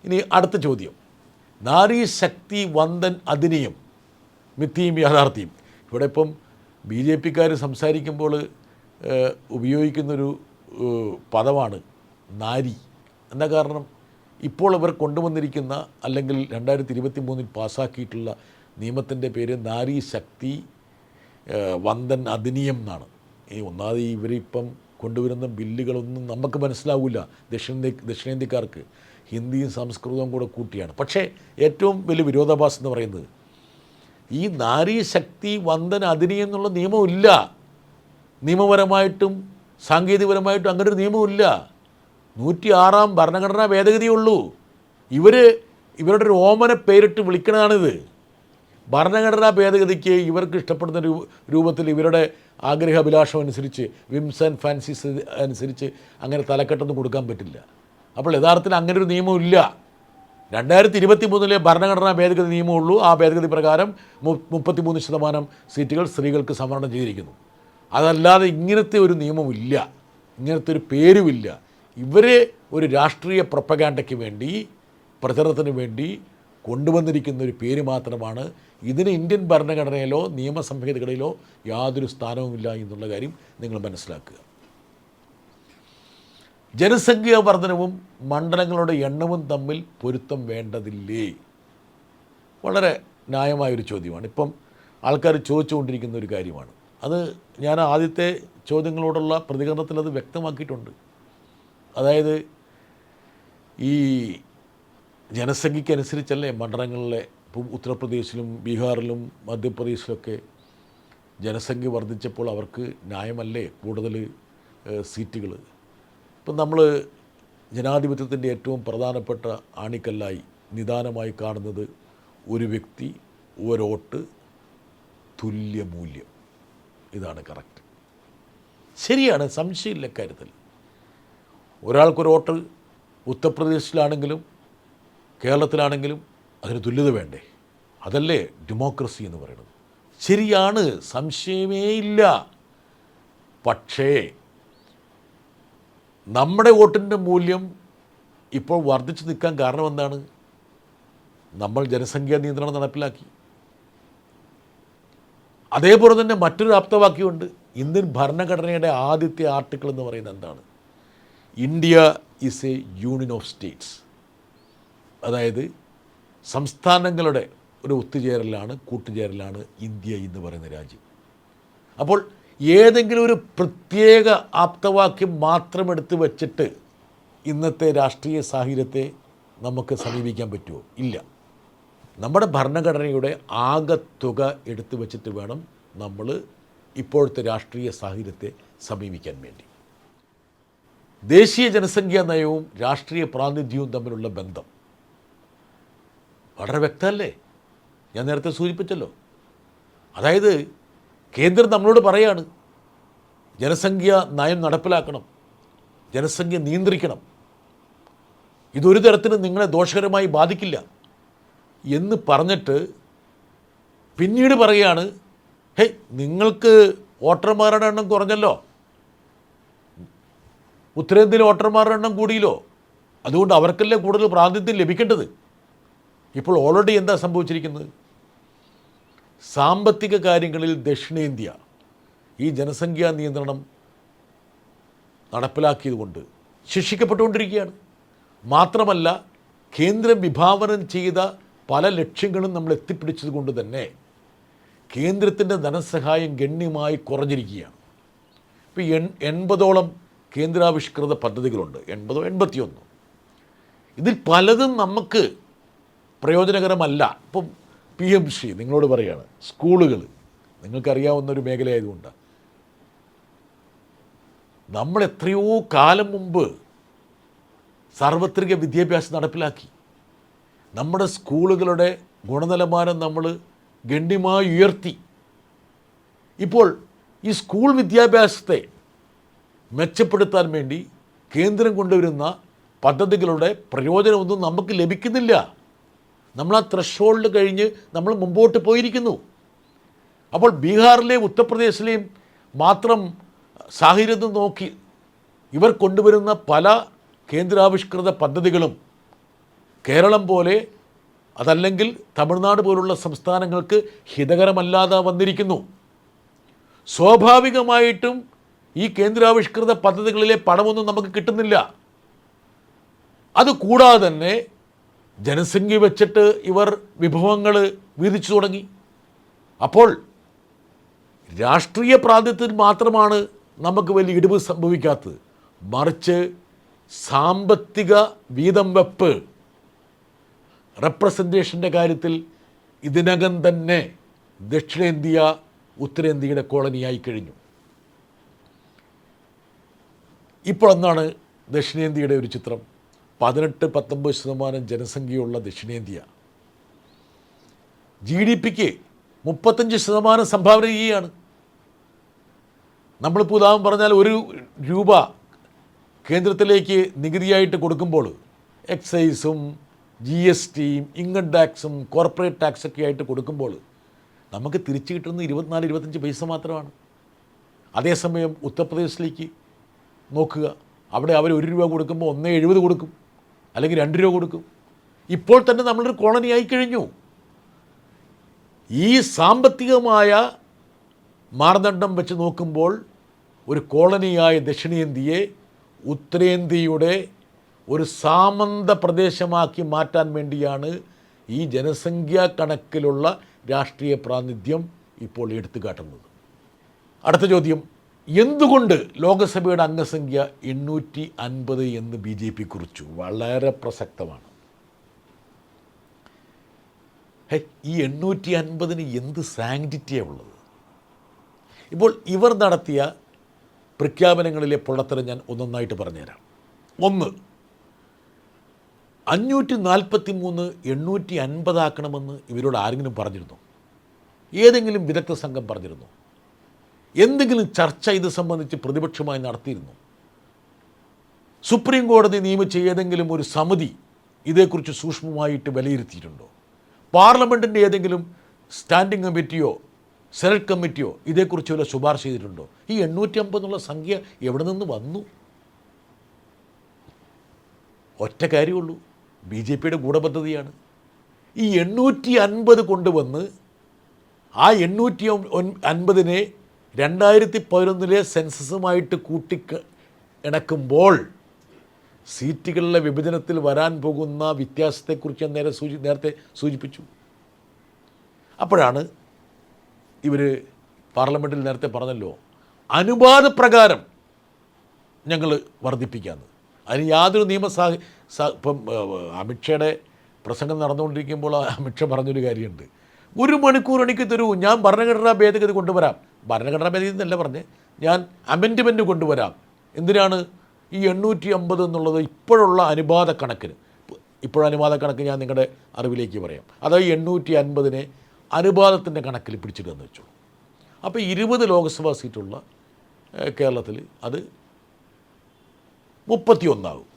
ഇനി അടുത്ത ചോദ്യം, നാരി ശക്തി വന്ദൻ അധിനിയം മിഥ്യയും യാഥാർത്ഥ്യം. ഇവിടെ ഇപ്പം ബി ജെ പിക്കാർ സംസാരിക്കുമ്പോൾ ഉപയോഗിക്കുന്നൊരു പദമാണ് നാരി. എന്താ കാരണം? ഇപ്പോൾ ഇവർ കൊണ്ടുവന്നിരിക്കുന്ന അല്ലെങ്കിൽ 2023 പാസ്സാക്കിയിട്ടുള്ള നിയമത്തിൻ്റെ പേര് നാരി ശക്തി വന്ദൻ അധിനിയം എന്നാണ്. ഈ ഒന്നാമത് ഇവരിപ്പം കൊണ്ടുവരുന്ന ബില്ലുകളൊന്നും നമുക്ക് മനസ്സിലാവില്ല, ദക്ഷിണേന്ത്യക്കാർക്ക്. ഹിന്ദിയും സംസ്കൃതവും കൂടെ കൂട്ടിയാണ്. പക്ഷേ ഏറ്റവും വലിയ വിരോധാഭാസം എന്ന് പറയുന്നത് ഈ നാരി ശക്തി വന്ദൻ അധിനിയം എന്നുള്ള നിയമമില്ല. നിയമപരമായിട്ടും സാങ്കേതികപരമായിട്ടും അങ്ങനെ ഒരു നിയമമില്ല. 106 ഭരണഘടനാ ഭേദഗതിയുള്ളൂ. ഇവരുടെ ഒരു ഓമന പേരിട്ട് വിളിക്കണതാണിത്. ഭരണഘടനാ ഭേദഗതിക്ക് ഇവർക്ക് ഇഷ്ടപ്പെടുന്ന രൂപത്തിൽ ഇവരുടെ ആഗ്രഹാഭിലാഷം അനുസരിച്ച്, വിംസ് ആൻഡ് ഫാൻസീസ് അനുസരിച്ച് അങ്ങനെ തലക്കെട്ടൊന്നും കൊടുക്കാൻ പറ്റില്ല. അപ്പോൾ യഥാർത്ഥത്തിൽ അങ്ങനെ ഒരു നിയമമില്ല. 2023 ഭരണഘടനാ ഭേദഗതി നിയമമുള്ളൂ. ആ ഭേദഗതി പ്രകാരം 33% സീറ്റുകൾ സ്ത്രീകൾക്ക് സംവരണം ചെയ്തിരിക്കുന്നു. അതല്ലാതെ ഇങ്ങനത്തെ ഒരു നിയമമില്ല, ഇങ്ങനത്തെ ഒരു പേരുമില്ല. ഇവരെ ഒരു രാഷ്ട്രീയ പ്രൊപ്പഗാൻഡയ്ക്ക് വേണ്ടി, പ്രചരണത്തിന് വേണ്ടി കൊണ്ടുവന്നിരിക്കുന്ന ഒരു പേര് മാത്രമാണ്. ഇതിന് ഇന്ത്യൻ ഭരണഘടനയിലോ നിയമസംഹിതകളിലോ യാതൊരു സ്ഥാനവുമില്ല എന്നുള്ള കാര്യം നിങ്ങൾ മനസ്സിലാക്കുക. ജനസംഖ്യാ വർധനവും മണ്ഡലങ്ങളുടെ എണ്ണവും തമ്മിൽ പൊരുത്തം വേണ്ടതില്ലേ? വളരെ ന്യായമായൊരു ചോദ്യമാണ്. ഇപ്പം ആൾക്കാർ ചോദിച്ചുകൊണ്ടിരിക്കുന്ന ഒരു കാര്യമാണ്. അത് ഞാൻ ആദ്യത്തെ ചോദ്യങ്ങളോടുള്ള പ്രതികരണത്തിൽ അത് വ്യക്തമാക്കിയിട്ടുണ്ട്. അതായത് ഈ ജനസംഖ്യയ്ക്കനുസരിച്ചല്ലേ മണ്ഡലങ്ങളിലെ, ഇപ്പം ഉത്തർപ്രദേശിലും ബീഹാറിലും മധ്യപ്രദേശിലൊക്കെ ജനസംഖ്യ വർദ്ധിച്ചപ്പോൾ അവർക്ക് ന്യായമല്ലേ കൂടുതൽ സീറ്റുകൾ? ഇപ്പം നമ്മൾ ജനാധിപത്യത്തിൻ്റെ ഏറ്റവും പ്രധാനപ്പെട്ട ആണിക്കല്ലായി നിദാനമായി കാണുന്നത് ഒരു വ്യക്തി ഒരു വോട്ട് തുല്യമൂല്യം. ഇതാണ് കറക്റ്റ്, ശരിയാണ്, സംശയമില്ല കാര്യത്തിൽ. ഒരാൾക്കൊരു വോട്ട് ഉത്തർപ്രദേശിലാണെങ്കിലും കേരളത്തിലാണെങ്കിലും അതിന് തുല്യത വേണ്ടേ? അതല്ലേ ഡെമോക്രസി എന്ന് പറയുന്നത്. ശരിയാണ്, സംശയമേ ഇല്ല. പക്ഷേ നമ്മുടെ വോട്ടിൻ്റെ മൂല്യം ഇപ്പോൾ വർദ്ധിച്ചു നിൽക്കാൻ കാരണം എന്താണ്? നമ്മൾ ജനസംഖ്യാ നിയന്ത്രണം നടപ്പിലാക്കി. അതേപോലെ തന്നെ മറ്റൊരു ആപ്തവാക്യമുണ്ട്. ഇന്ത്യൻ ഭരണഘടനയുടെ ആദ്യത്തെ ആർട്ടിക്കിൾ എന്ന് പറയുന്നത് എന്താണ്? India is A union of States. അതായത് സംസ്ഥാനങ്ങളുടെ ഒരു ഒത്തുചേരലാണ്, കൂട്ടുചേരലാണ് ഇന്ത്യ എന്ന് പറയുന്ന രാജ്യം. അപ്പോൾ ഏതെങ്കിലും ഒരു പ്രത്യേക ആപ്തവാക്യം മാത്രം എടുത്ത് വച്ചിട്ട് ഇന്നത്തെ രാഷ്ട്രീയ സാഹചര്യത്തെ നമുക്ക് സമീപിക്കാൻ പറ്റുമോ? ഇല്ല. നമ്മുടെ ഭരണഘടനയുടെ ആകത്തുക എടുത്തു വച്ചിട്ട് വേണം നമ്മൾ ഇപ്പോഴത്തെ രാഷ്ട്രീയ സാഹചര്യത്തെ സമീപിക്കാൻ വേണ്ടി. ദേശീയ ജനസംഖ്യാ നയവും രാഷ്ട്രീയ പ്രാതിനിധ്യവും തമ്മിലുള്ള ബന്ധം വളരെ വ്യക്തമല്ലേ? ഞാൻ നേരത്തെ സൂചിപ്പിച്ചല്ലോ. അതായത് കേന്ദ്രം നമ്മളോട് പറയാണ് ജനസംഖ്യാ നയം നടപ്പിലാക്കണം, ജനസംഖ്യ നിയന്ത്രിക്കണം, ഇതൊരു തരത്തിലും നിങ്ങളെ ദോഷകരമായി ബാധിക്കില്ല എന്ന് പറഞ്ഞിട്ട് പിന്നീട് പറയുകയാണ്, ഹേയ് നിങ്ങൾക്ക് വോട്ടർമാരുടെ എണ്ണം കുറഞ്ഞല്ലോ, ഉത്തരേന്ത്യയിലെ വോട്ടർമാരുടെ എണ്ണം കൂടിയല്ലോ, അതുകൊണ്ട് അവർക്കല്ലേ കൂടുതൽ പ്രാതിനിധ്യം ലഭിക്കേണ്ടത്. ഇപ്പോൾ ഓൾറെഡി എന്താ സംഭവിച്ചിരിക്കുന്നത്? സാമ്പത്തിക കാര്യങ്ങളിൽ ദക്ഷിണേന്ത്യ ഈ ജനസംഖ്യാ നിയന്ത്രണം നടപ്പിലാക്കിയതുകൊണ്ട് ശിക്ഷിക്കപ്പെട്ടുകൊണ്ടിരിക്കുകയാണ്. മാത്രമല്ല കേന്ദ്രം വിഭാവനം ചെയ്ത പല ലക്ഷ്യങ്ങളും നമ്മൾ എത്തിപ്പിടിച്ചത് കൊണ്ട് തന്നെ കേന്ദ്രത്തിൻ്റെ ധനസഹായം ഗണ്യമായി കുറഞ്ഞിരിക്കുകയാണ്. ഇപ്പോൾ 80ഓളം കേന്ദ്രാവിഷ്കൃത പദ്ധതികളുണ്ട്, 80 81. ഇതിൽ പലതും നമുക്ക് പ്രയോജനകരമല്ല. ഇപ്പം PMC നിങ്ങളോട് പറയുകയാണ്, സ്കൂളുകൾ നിങ്ങൾക്കറിയാവുന്നൊരു മേഖലയായതുകൊണ്ട് നമ്മൾ എത്രയോ കാലം മുമ്പ് സാർവത്രിക വിദ്യാഭ്യാസം നടപ്പിലാക്കി. നമ്മുടെ സ്കൂളുകളുടെ ഗുണനിലവാരം നമ്മൾ ഗണ്യമായി ഉയർത്തി. ഇപ്പോൾ ഈ സ്കൂൾ വിദ്യാഭ്യാസത്തെ മെച്ചപ്പെടുത്താൻ വേണ്ടി കേന്ദ്രം കൊണ്ടുവരുന്ന പദ്ധതികളുടെ പ്രയോജനമൊന്നും നമുക്ക് ലഭിക്കുന്നില്ല. നമ്മൾ ആ ത്രഷോൾഡ് കഴിഞ്ഞ് നമ്മൾ മുമ്പോട്ട് പോയിരിക്കുന്നു. അപ്പോൾ ബീഹാറിലെയും ഉത്തർപ്രദേശിലെയും മാത്രം സാഹചര്യം നോക്കി ഇവർ കൊണ്ടുവരുന്ന പല കേന്ദ്രാവിഷ്കൃത പദ്ധതികളും കേരളം പോലെ അതല്ലെങ്കിൽ തമിഴ്നാട് പോലുള്ള സംസ്ഥാനങ്ങൾക്ക് ഹിതകരമല്ലാതെ വന്നിരിക്കുന്നു. സ്വാഭാവികമായിട്ടും ഈ കേന്ദ്രാവിഷ്കൃത പദ്ധതികളിലെ പണമൊന്നും നമുക്ക് കിട്ടുന്നില്ല. അതുകൂടാതെ തന്നെ ജനസംഖ്യ വെച്ചിട്ട് ഇവർ വിഭവങ്ങൾ വീതിച്ചു തുടങ്ങി. അപ്പോൾ രാഷ്ട്രീയ പ്രാതിനിധ്യത്തിൽ മാത്രമാണ് നമുക്ക് വലിയ ഇടിവ് സംഭവിക്കാത്തത്, മറിച്ച് സാമ്പത്തിക വീതം വെപ്പ്, റെപ്രസെൻറ്റേഷൻ്റെ കാര്യത്തിൽ ഇതിനകം തന്നെ ദക്ഷിണേന്ത്യ ഉത്തരേന്ത്യയുടെ കോളനിയായി കഴിഞ്ഞു. ഇപ്പോൾ എന്താണ് ദക്ഷിണേന്ത്യയുടെ ഒരു ചിത്രം? 18-19% ജനസംഖ്യയുള്ള ദക്ഷിണേന്ത്യ GDPക്ക് 35% സംഭാവന ചെയ്യുകയാണ്. നമ്മളിപ്പോൾ ഉദാഹരണം പറഞ്ഞാൽ ₹1 കേന്ദ്രത്തിലേക്ക് നികുതിയായിട്ട് കൊടുക്കുമ്പോൾ എക്സൈസും GSTയും ഇൻകം ടാക്സും കോർപ്പറേറ്റ് ടാക്സൊക്കെ ആയിട്ട് കൊടുക്കുമ്പോൾ നമുക്ക് തിരിച്ചു കിട്ടുന്നത് 24-25 പൈസ മാത്രമാണ്. അതേസമയം ഉത്തർപ്രദേശിലേക്ക് നോക്കുക, അവിടെ അവർ ₹1 കൊടുക്കുമ്പോൾ 1.70 കൊടുക്കും, അല്ലെങ്കിൽ ₹2 കൊടുക്കും. ഇപ്പോൾ തന്നെ നമ്മളൊരു കോളനി ആയിക്കഴിഞ്ഞു. ഈ സാമ്പത്തികമായ മാനദണ്ഡം വെച്ച് നോക്കുമ്പോൾ ഒരു കോളനിയായ ദക്ഷിണേന്ത്യയെ ഉത്തരേന്ത്യയുടെ ഒരു സാമന്ത പ്രദേശമാക്കി മാറ്റാൻ വേണ്ടിയാണ് ഈ ജനസംഖ്യാ കണക്കിലുള്ള രാഷ്ട്രീയ പ്രാതിനിധ്യം ഇപ്പോൾ എടുത്തു കാട്ടുന്നത്. അടുത്ത ചോദ്യം, എന്തുകൊണ്ട് ലോകസഭയുടെ അംഗസംഖ്യ 850 എന്ന് BJP കുറിച്ചു? വളരെ പ്രസക്തമാണ്. ഈ 850 എന്ത് സാങ്ക്ടിറ്റിയാണ് ഉള്ളത്? ഇപ്പോൾ ഇവർ നടത്തിയ പ്രഖ്യാപനങ്ങളിലെ പൊള്ളത്തരം ഞാൻ ഒന്നൊന്നായിട്ട് പറഞ്ഞുതരാം. 1, 543 850 ആക്കണമെന്ന് ഇവരോട് ആരെങ്കിലും പറഞ്ഞിരുന്നോ? ഏതെങ്കിലും വിദഗ്ധ സംഘം പറഞ്ഞിരുന്നോ? എന്തെങ്കിലും ചർച്ച ഇത് സംബന്ധിച്ച് പ്രതിപക്ഷമായി നടത്തിയിരുന്നു? സുപ്രീം കോടതി നിയമിച്ച ഏതെങ്കിലും ഒരു സമിതി ഇതേക്കുറിച്ച് സൂക്ഷ്മമായിട്ട് വിലയിരുത്തിയിട്ടുണ്ടോ? പാർലമെൻറ്റിൻ്റെ ഏതെങ്കിലും സ്റ്റാൻഡിംഗ് കമ്മിറ്റിയോ സെനറ്റ് കമ്മിറ്റിയോ ഇതേക്കുറിച്ച് വല്ല ശുപാർശ ചെയ്തിട്ടുണ്ടോ? ഈ 850 എന്നുള്ള സംഖ്യ എവിടെ നിന്ന് വന്നു? ഒറ്റ കാര്യമുള്ളൂ, BJPയുടെ ഗൂഢപദ്ധതിയാണ്. ഈ 850 കൊണ്ടുവന്ന് ആ 850-നെ 2011 സെൻസസുമായിട്ട് ഇണക്കുമ്പോൾ സീറ്റുകളിലെ വിഭജനത്തിൽ വരാൻ പോകുന്ന വ്യത്യാസത്തെക്കുറിച്ച് ഞാൻ നേരത്തെ സൂചിപ്പിച്ചു. അപ്പോഴാണ് ഇവർ പാർലമെൻറ്റിൽ നേരത്തെ പറഞ്ഞല്ലോ, അനുപാതപ്രകാരം ഞങ്ങൾ വർദ്ധിപ്പിക്കാമെന്ന്. അതിന് യാതൊരു ഇപ്പം അമിത്ഷയുടെ പ്രസംഗം നടന്നുകൊണ്ടിരിക്കുമ്പോൾ അമിത്ഷാ പറഞ്ഞൊരു കാര്യമുണ്ട്, 1 മണിക്കൂർ എനിക്ക് തരൂ, ഞാൻ ഭരണഘടനാ ഭേദഗതി കൊണ്ടുവരാം. ഭരണഘടനാ ഭേദഗതി എന്നല്ല പറഞ്ഞ്, ഞാൻ അമെൻഡ്മെൻറ്റ് കൊണ്ടുവരാം. എന്തിനാണ്? ഈ 850 എന്നുള്ളത് ഇപ്പോഴുള്ള അനുപാത കണക്കിന്, അനുപാത കണക്ക് ഞാൻ നിങ്ങളുടെ അറിവിലേക്ക് പറയാം. അതായത് 850-നെ അനുപാതത്തിൻ്റെ കണക്കിൽ പിടിച്ചിട്ടെന്ന് വെച്ചു. അപ്പോൾ 20 ലോക്സഭാ സീറ്റുള്ള കേരളത്തിൽ അത് 31 ആകും.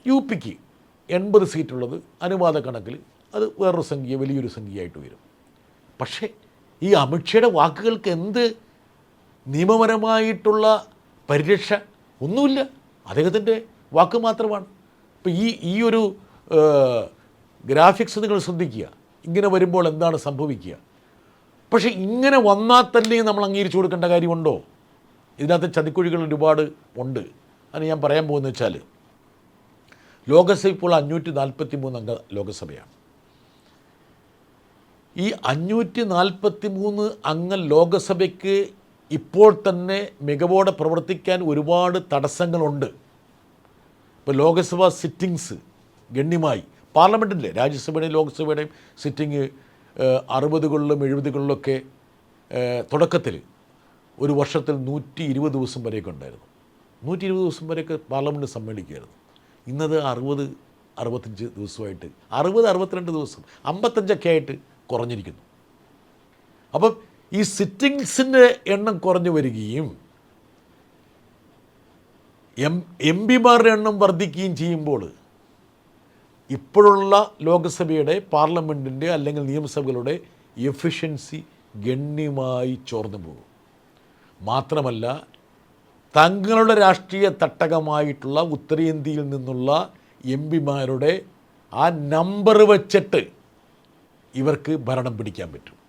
UPക്ക് 80 സീറ്റുള്ളത് അനുപാത കണക്കിൽ അത് വേറൊരു സംഖ്യ, വലിയൊരു സംഖ്യയായിട്ട് വരും. പക്ഷേ ഈ അമിത്ഷയുടെ വാക്കുകൾക്ക് എന്ത് നിയമപരമായിട്ടുള്ള പരിരക്ഷ? ഒന്നുമില്ല, അദ്ദേഹത്തിൻ്റെ വാക്ക് മാത്രമാണ്. ഇപ്പോൾ ഈ ഒരു ഗ്രാഫിക്സ് നിങ്ങൾ ശ്രദ്ധിക്കുക, ഇങ്ങനെ വരുമ്പോൾ എന്താണ് സംഭവിക്കുക? പക്ഷേ ഇങ്ങനെ വന്നാൽ തന്നെ നമ്മൾ അംഗീകരിച്ചു കൊടുക്കേണ്ട കാര്യമുണ്ടോ? ഇതിനകത്ത് ചതിക്കുഴികൾ ഒരുപാട് ഉണ്ട്. അത് ഞാൻ പറയാൻ പോകുന്നത് വെച്ചാൽ, ലോകസഭ ഇപ്പോൾ 543 അംഗ ലോകസഭയാണ്. ഈ 543 അംഗ ലോകസഭയ്ക്ക് ഇപ്പോൾ തന്നെ മികവോടെ പ്രവർത്തിക്കാൻ ഒരുപാട് തടസ്സങ്ങളുണ്ട്. ഇപ്പോൾ ലോകസഭ സിറ്റിങ്സ് ഗണ്യമായി, പാർലമെൻറ്റിൻ്റെ രാജ്യസഭയുടെയും ലോക്സഭയുടെയും സിറ്റിങ് 60-കളിലും 70-കളിലൊക്കെ തുടക്കത്തിൽ ഒരു വർഷത്തിൽ 120 ദിവസം വരെയൊക്കെ ഉണ്ടായിരുന്നു. 120 ദിവസം വരെയൊക്കെ പാർലമെൻറ്റ് സമ്മേളിക്കുമായിരുന്നു. ഇന്നത് 60-65 ദിവസമായിട്ട് 60-62 ദിവസം 55ഒക്കെ ആയിട്ട് കുറഞ്ഞിരിക്കുന്നു. അപ്പം ഈ സിറ്റിങ്സിൻ്റെ എണ്ണം കുറഞ്ഞു വരികയും MPമാരുടെ എണ്ണം വർദ്ധിക്കുകയും ചെയ്യുമ്പോൾ ഇപ്പോഴുള്ള ലോകസഭയുടെ, പാർലമെൻറ്റിൻ്റെ അല്ലെങ്കിൽ നിയമസഭകളുടെ എഫിഷ്യൻസി ഗണ്യമായി ചോർന്നു പോകും. മാത്രമല്ല, തങ്ങളുടെ രാഷ്ട്രീയ തട്ടകമായിട്ടുള്ള ഉത്തരേന്ത്യയിൽ നിന്നുള്ള എം പിമാരുടെ ആ നമ്പർ വെച്ചിട്ട് ഇവർക്ക് ഭരണം പിടിക്കാൻ പറ്റും.